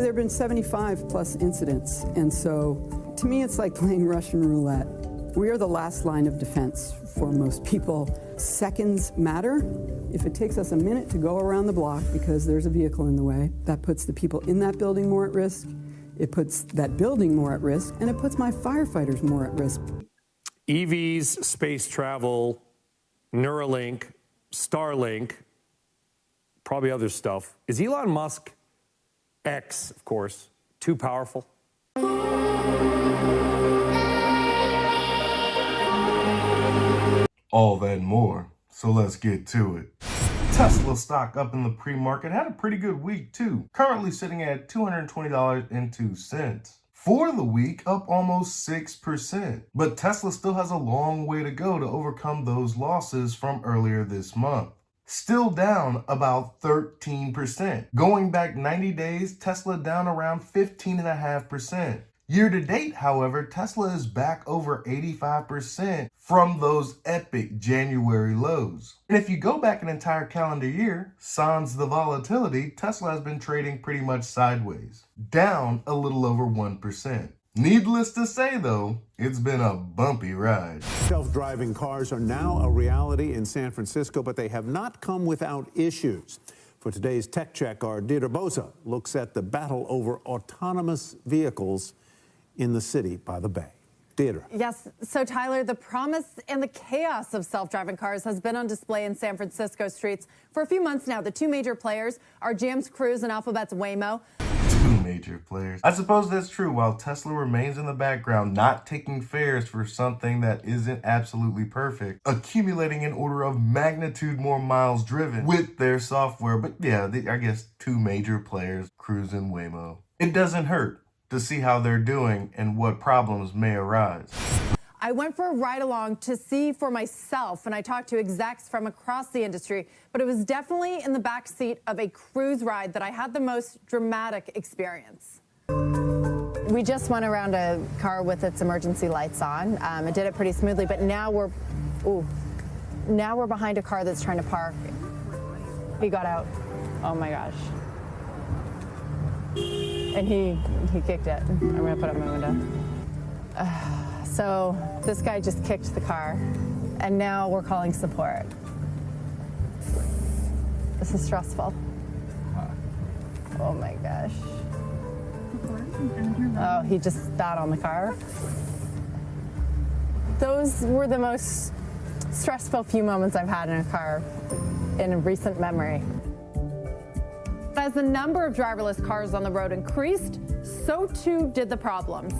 There have been 75 plus incidents, and so to me it's like playing Russian roulette. We are the last line of defense for most people. Seconds matter. If it takes us a minute to go around the block because there's a vehicle in the way, that puts the people in that building more at risk, it puts that building more at risk, and it puts my firefighters more at risk. EVs, space travel, Neuralink, Starlink, probably other stuff. Is Elon Musk, X, of course, too powerful? All that and more, so let's get to it. Tesla stock up in the pre-market had a pretty good week too, currently sitting at $220.02. For the week, up almost 6%. But Tesla still has a long way to go to overcome those losses from earlier this month. Still down about 13%. Going back 90 days, Tesla down around 15.5%. Year to date, however, Tesla is back over 85% from those epic January lows. And if you go back an entire calendar year, sans the volatility, Tesla has been trading pretty much sideways, down a little over 1%. Needless to say, though, it's been a bumpy ride. Self-driving cars are now a reality in San Francisco, but they have not come without issues. For today's Tech Check, our Deirdre Bosa looks at the battle over autonomous vehicles in the city by the bay. Deirdre. Yes, so Tyler, the promise and the chaos of self-driving cars has been on display in San Francisco streets for a few months now. The two major players are GM's Cruise and Alphabet's Waymo. Two major players. I suppose that's true. While Tesla remains in the background, not taking fares for something that isn't absolutely perfect, accumulating an order of magnitude more miles driven with their software. But yeah, I guess two major players, Cruise and Waymo. It doesn't hurt to see how they're doing and what problems may arise. I went for a ride along to see for myself, and I talked to execs from across the industry, but it was definitely in the back seat of a Cruise ride that I had the most dramatic experience. We just went around a car with its emergency lights on. It did it pretty smoothly, but now we're behind a car that's trying to park. He got out. Oh my gosh. And he kicked it. I'm gonna put up my window. So this guy just kicked the car, and now we're calling support. This is stressful. Oh my gosh. Oh, he just spat on the car. Those were the most stressful few moments I've had in a car in recent memory. As the number of driverless cars on the road increased, so too did the problems.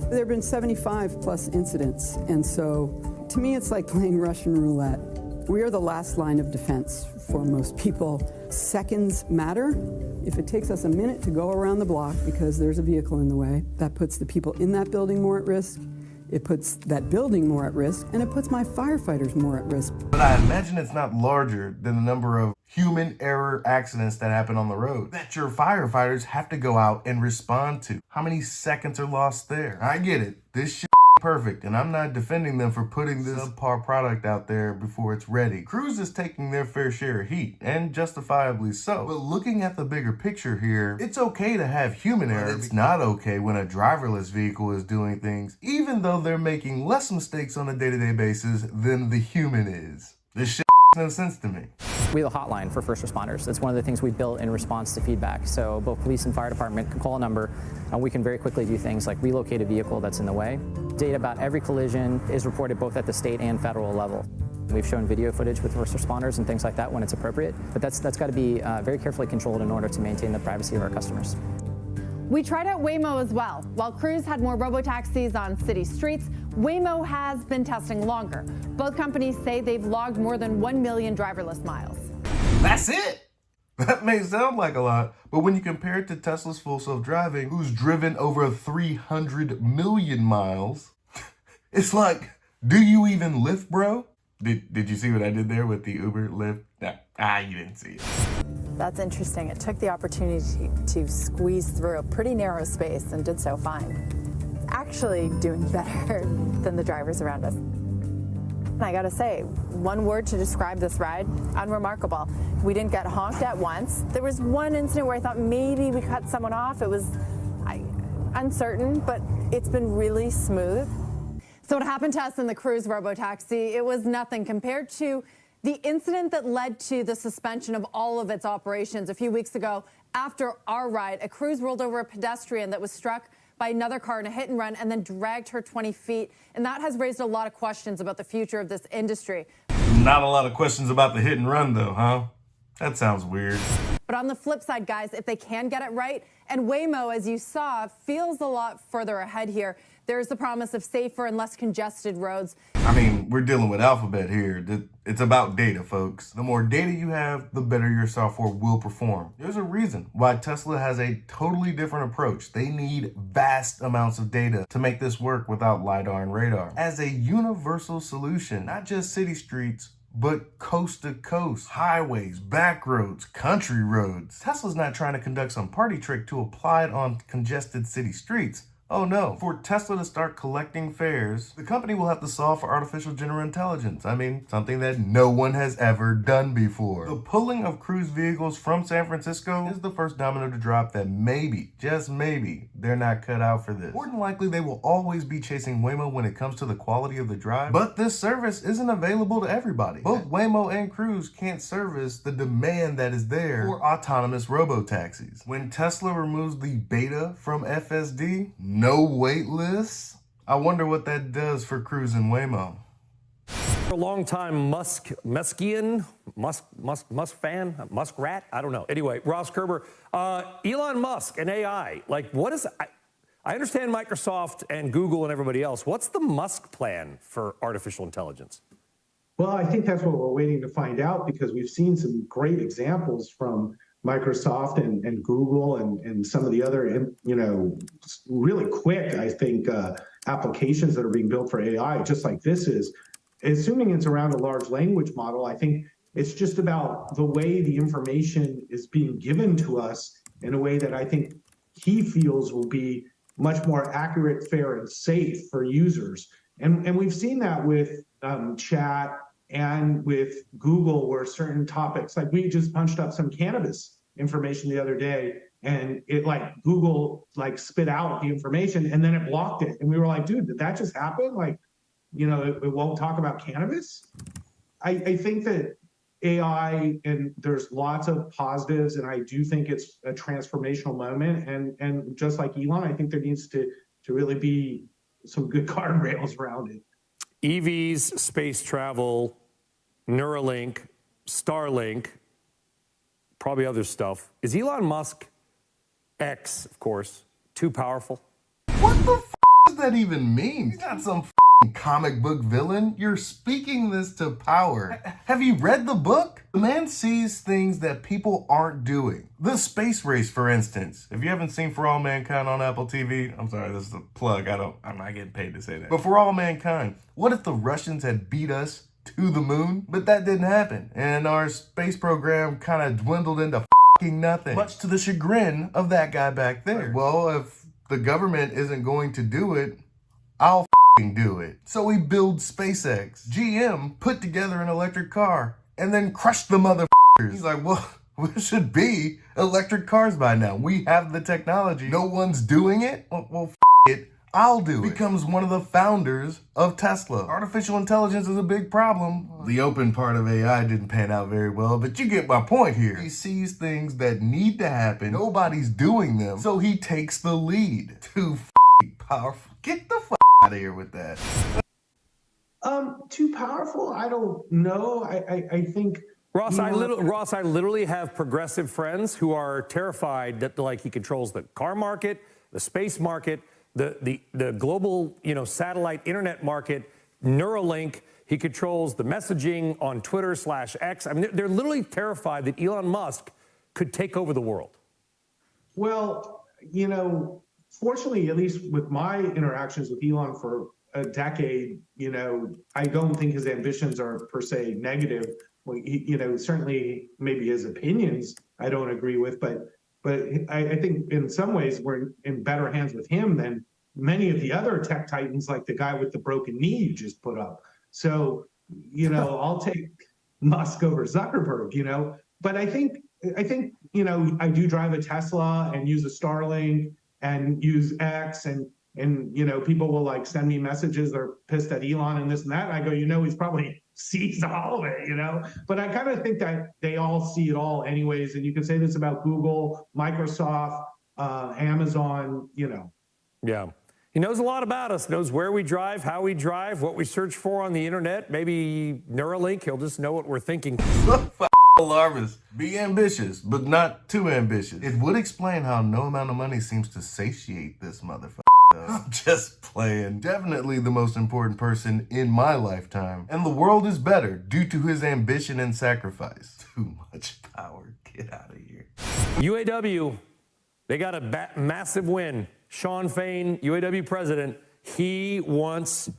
There have been 75 plus incidents, and so to me it's like playing Russian roulette. We are the last line of defense for most people. Seconds matter. If it takes us a minute to go around the block because there's a vehicle in the way, that puts the people in that building more at risk. It puts that building more at risk, and it puts my firefighters more at risk. But I imagine it's not larger than the number of human error accidents that happen on the road that your firefighters have to go out and respond to. How many seconds are lost there? I get it. This shit perfect, and I'm not defending them for putting this subpar product out there before it's ready. Cruise is taking their fair share of heat, and justifiably so. But looking at the bigger picture here, it's okay to have human error. It's not okay when a driverless vehicle is doing things, even though they're making less mistakes on a day-to-day basis than the human is. This shit makes no sense to me. We have a hotline for first responders. It's one of the things we built in response to feedback. So both police and fire department can call a number, and we can very quickly do things like relocate a vehicle that's in the way. Data about every collision is reported both at the state and federal level. We've shown video footage with first responders and things like that when it's appropriate, but that's got to be very carefully controlled in order to maintain the privacy of our customers. We tried out Waymo as well. While Cruise had more robotaxis on city streets, Waymo has been testing longer. Both companies say they've logged more than 1 million driverless miles. That's it! That may sound like a lot, but when you compare it to Tesla's full self-driving, who's driven over 300 million miles, it's like, do you even Lyft, bro? Did you see what I did there with the Uber, Lyft? Nah, you didn't see it. That's interesting. It took the opportunity to squeeze through a pretty narrow space and did so fine. Actually doing better than the drivers around us. And I gotta say, one word to describe this ride, unremarkable. We didn't get honked at once. There was one incident where I thought maybe we cut someone off. It was uncertain, but it's been really smooth. So what happened to us in the Cruise Robotaxi, it was nothing compared to the incident that led to the suspension of all of its operations a few weeks ago. After our ride, a Cruise rolled over a pedestrian that was struck by another car in a hit and run and then dragged her 20 feet. And that has raised a lot of questions about the future of this industry. Not a lot of questions about the hit and run though, huh? That sounds weird. But on the flip side, guys, if they can get it right, and Waymo, as you saw, feels a lot further ahead here. There's the promise of safer and less congested roads. I mean, we're dealing with Alphabet here. It's about data, folks. The more data you have, the better your software will perform. There's a reason why Tesla has a totally different approach. They need vast amounts of data to make this work without LiDAR and radar. As a universal solution, not just city streets, but coast to coast, highways, back roads, country roads. Tesla's not trying to conduct some party trick to apply it on congested city streets. Oh no, for Tesla to start collecting fares, the company will have to solve for artificial general intelligence. I mean, something that no one has ever done before. The pulling of Cruise vehicles from San Francisco is the first domino to drop that maybe, just maybe, they're not cut out for this. More than likely, they will always be chasing Waymo when it comes to the quality of the drive, but this service isn't available to everybody. Both Waymo and Cruise can't service the demand that is there for autonomous robotaxis. When Tesla removes the beta from FSD, no wait lists? I wonder what that does for Cruise and Waymo. For a long time, Musk fan, Muskrat, I don't know. Anyway, Ross Kerber, Elon Musk and AI, like what is, I understand Microsoft and Google and everybody else. What's the Musk plan for artificial intelligence? Well, I think that's what we're waiting to find out because we've seen some great examples from Microsoft and Google and some of the other, really quick, I think, applications that are being built for AI, just like this is. Assuming it's around a large language model, I think it's just about the way the information is being given to us in a way that I think he feels will be much more accurate, fair, and safe for users. And we've seen that with chat and with Google, where certain topics, like we just punched up some cannabis information the other day, and it Google spit out the information and then it blocked it. And we were like, dude, did that just happen? It won't talk about cannabis. I think that AI, and there's lots of positives, and I do think it's a transformational moment. And just like Elon, I think there needs to really be some good guardrails around it. EVs, space travel, Neuralink, Starlink, probably other stuff. Is Elon Musk, X, of course, too powerful? What the does that even mean? He's not some comic book villain. You're speaking this to power. Have you read the book? The man sees things that people aren't doing. The space race, for instance. If you haven't seen For All Mankind on Apple TV, I'm sorry, this is a plug. I'm not getting paid to say that. But For All Mankind, what if the Russians had beat us to the moon? But that didn't happen. And our space program kind of dwindled into nothing. Much to the chagrin of that guy back there. Well, if the government isn't going to do it, I'll do it. So we build SpaceX. GM put together an electric car and then crushed the motherfuckers. He's like, well, we should be electric cars by now. We have the technology. No one's doing it? Well, it. I'll do it. Becomes one of the founders of Tesla. Artificial intelligence is a big problem. The open part of AI didn't pan out very well, but you get my point here. He sees things that need to happen. Nobody's doing them. So he takes the lead. Too powerful. Get the out of here with that. Too powerful? I don't know. I think Ross, I literally have progressive friends who are terrified that he controls the car market, the space market, the global satellite internet market, Neuralink. He controls the messaging on Twitter/X. I mean, they're literally terrified that Elon Musk could take over the world. Well, fortunately, at least with my interactions with Elon for a decade, I don't think his ambitions are per se negative. Certainly maybe his opinions I don't agree with, but I think in some ways we're in better hands with him than many of the other tech titans, like the guy with the broken knee you just put up. So, I'll take Musk over Zuckerberg, But I think, you know, I do drive a Tesla and use a Starlink and use X, and you know, people will like send me messages. They're pissed at Elon and this and that. And I go, you know, he's probably sees all of it, you know. But I kind of think that they all see it all anyways. And you can say this about Google, Microsoft, Amazon, you know. Yeah. He knows a lot about us, knows where we drive, how we drive, what we search for on the internet. Maybe Neuralink, he'll just know what we're thinking. Alarmist. Be ambitious, but not too ambitious. It would explain how no amount of money seems to satiate this motherfucker. I'm just playing. Definitely the most important person in my lifetime. And the world is better due to his ambition and sacrifice. Too much power. Get out of here. UAW, they got a massive win. Sean Fain, UAW president, he wants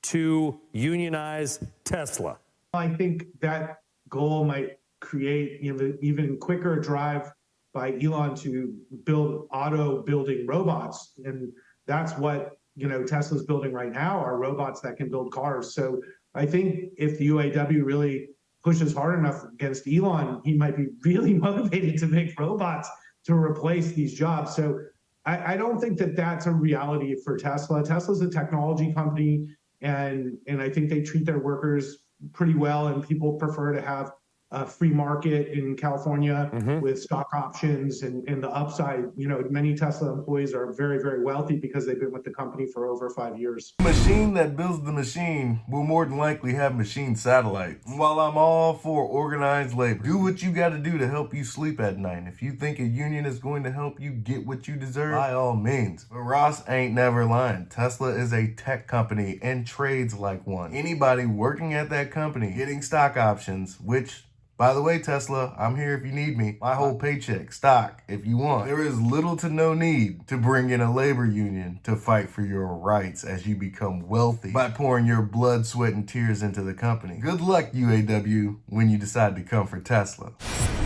to unionize Tesla. I think that goal might create even quicker drive by Elon to build auto building robots. And that's what, you know, Tesla's building right now are robots that can build cars. So I think if the UAW really pushes hard enough against Elon, he might be really motivated to make robots to replace these jobs. So I don't think that that's a reality for Tesla. Tesla's a technology company, and I think they treat their workers pretty well, and people prefer to have a free market in California with stock options and the upside. You know, many Tesla employees are very, very wealthy because they've been with the company for over 5 years. The machine that builds the machine will more than likely have machine satellites. While I'm all for organized labor, do what you gotta do to help you sleep at night. If you think a union is going to help you get what you deserve, by all means. But Ross ain't never lying. Tesla is a tech company and trades like one. Anybody working at that company getting stock options, which, by the way, Tesla, I'm here if you need me. My whole paycheck, stock, if you want. There is little to no need to bring in a labor union to fight for your rights as you become wealthy by pouring your blood, sweat, and tears into the company. Good luck, UAW, when you decide to come for Tesla.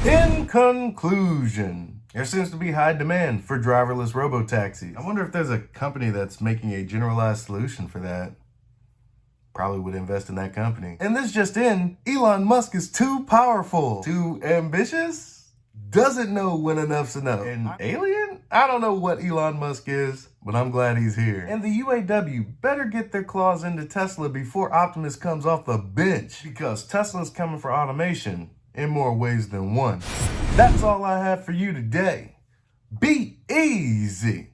In conclusion, there seems to be high demand for driverless robotaxis. I wonder if there's a company that's making a generalized solution for that. Probably would invest in that company. And this just in, Elon Musk is too powerful, too ambitious, doesn't know when enough's enough. An alien? I don't know what Elon Musk is, but I'm glad he's here. And the UAW better get their claws into Tesla before Optimus comes off the bench, because Tesla's coming for automation in more ways than one. That's all I have for you today. Be easy.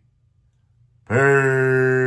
Peace.